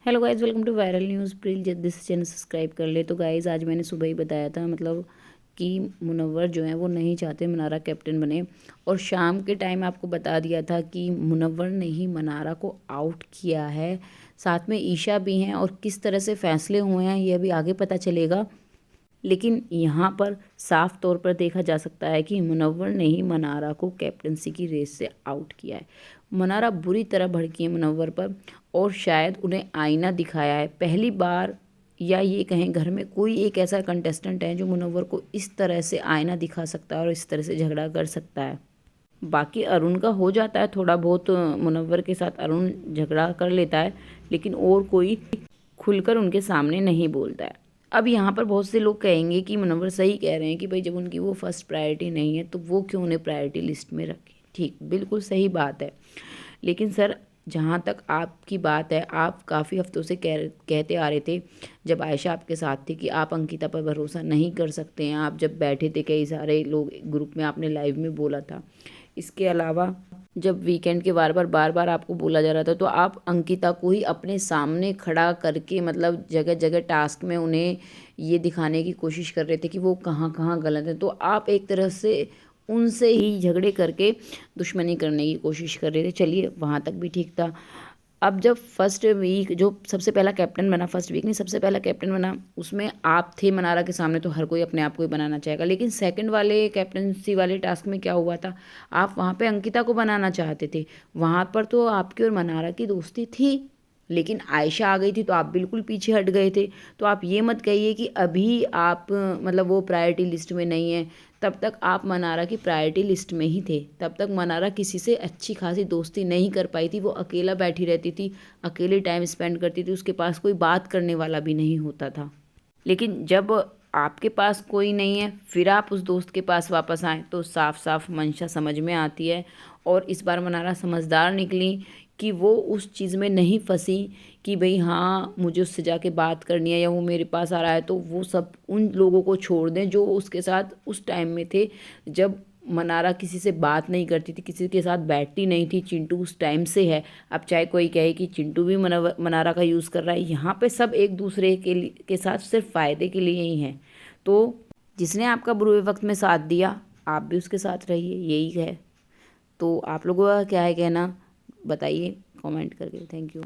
Hello guys, welcome to viral news. प्लीज़ जल्दी से चैनल सब्सक्राइब कर ले। तो गाइज़ आज मैंने सुबह ही बताया था मतलब कि मुनव्वर जो है वो नहीं चाहते मनारा कैप्टन बने, और शाम के टाइम आपको बता दिया था कि मुनव्वर ने ही मनारा को आउट किया है। साथ में ईशा भी हैं, और किस तरह से फैसले हुए हैं ये अभी आगे पता चलेगा। लेकिन यहाँ पर साफ तौर पर देखा जा सकता है कि मुनव्वर ने ही मनारा को कैप्टनसी की रेस से आउट किया है। मनारा बुरी तरह भड़की है मुनव्वर पर, और शायद उन्हें आईना दिखाया है पहली बार, या ये कहें घर में कोई एक ऐसा कंटेस्टेंट है जो मुनव्वर को इस तरह से आईना दिखा सकता है और इस तरह से झगड़ा कर सकता है। बाकी अरुण का हो जाता है थोड़ा बहुत, मुनव्वर के साथ अरुण झगड़ा कर लेता है, लेकिन और कोई खुलकर उनके सामने नहीं बोलता है। अब यहाँ पर बहुत से लोग कहेंगे कि मुनव्वर सही कह रहे हैं कि भाई जब उनकी वो फर्स्ट प्रायोरिटी नहीं है तो वो क्यों उन्हें प्रायोरिटी लिस्ट में रखें। ठीक, बिल्कुल सही बात है। लेकिन सर, जहाँ तक आपकी बात है, आप काफ़ी हफ्तों से कहते आ रहे थे जब आयशा आपके साथ थी कि आप अंकिता पर भरोसा नहीं कर सकते हैं। आप जब बैठे थे कई सारे लोग ग्रुप में, आपने लाइव में बोला था। इसके अलावा जब वीकेंड के बार बार आपको बोला जा रहा था, तो आप अंकिता को ही अपने सामने खड़ा करके मतलब जगह जगह टास्क में उन्हें ये दिखाने की कोशिश कर रहे थे कि वो कहाँ कहाँ गलत है। तो आप एक तरह से उनसे ही झगड़े करके दुश्मनी करने की कोशिश कर रहे थे। चलिए, वहाँ तक भी ठीक था। अब जब फर्स्ट वीक जो सबसे पहला कैप्टन बना, फर्स्ट वीक नहीं, सबसे पहला कैप्टन बना, उसमें आप थे मनारा के सामने, तो हर कोई अपने आप को ही बनाना चाहेगा। लेकिन सेकंड वाले कैप्टनसी वाले टास्क में क्या हुआ था, आप वहाँ पे अंकिता को बनाना चाहते थे। वहाँ पर तो आपकी और मनारा की दोस्ती थी, लेकिन आयशा आ गई थी तो आप बिल्कुल पीछे हट गए थे। तो आप ये मत कहिए कि अभी आप मतलब वो प्रायोरिटी लिस्ट में नहीं है। तब तक आप मनारा की प्रायोरिटी लिस्ट में ही थे। तब तक मनारा किसी से अच्छी खासी दोस्ती नहीं कर पाई थी। वो अकेला बैठी रहती थी, अकेले टाइम स्पेंड करती थी, उसके पास कोई बात करने वाला भी नहीं होता था। लेकिन जब आपके पास कोई नहीं है, फिर आप उस दोस्त के पास वापस आएँ, तो साफ साफ मंशा समझ में आती है। और इस बार मनारा समझदार निकली कि वो उस चीज़ में नहीं फंसी कि भाई हाँ मुझे उससे जाके बात करनी है या वो मेरे पास आ रहा है तो वो सब उन लोगों को छोड़ दें जो उसके साथ उस टाइम में थे, जब मनारा किसी से बात नहीं करती थी, किसी के साथ बैठती नहीं थी। चिंटू उस टाइम से है। अब चाहे कोई कहे कि चिंटू भी मनारा का यूज़ कर रहा है, यहाँ पे सब एक दूसरे के साथ सिर्फ फ़ायदे के लिए ही हैं। तो जिसने आपका बुरे वक्त में साथ दिया, आप भी उसके साथ रहिए, यही है। तो आप लोगों का क्या है कहना, बताइए कमेंट करके। Thank you.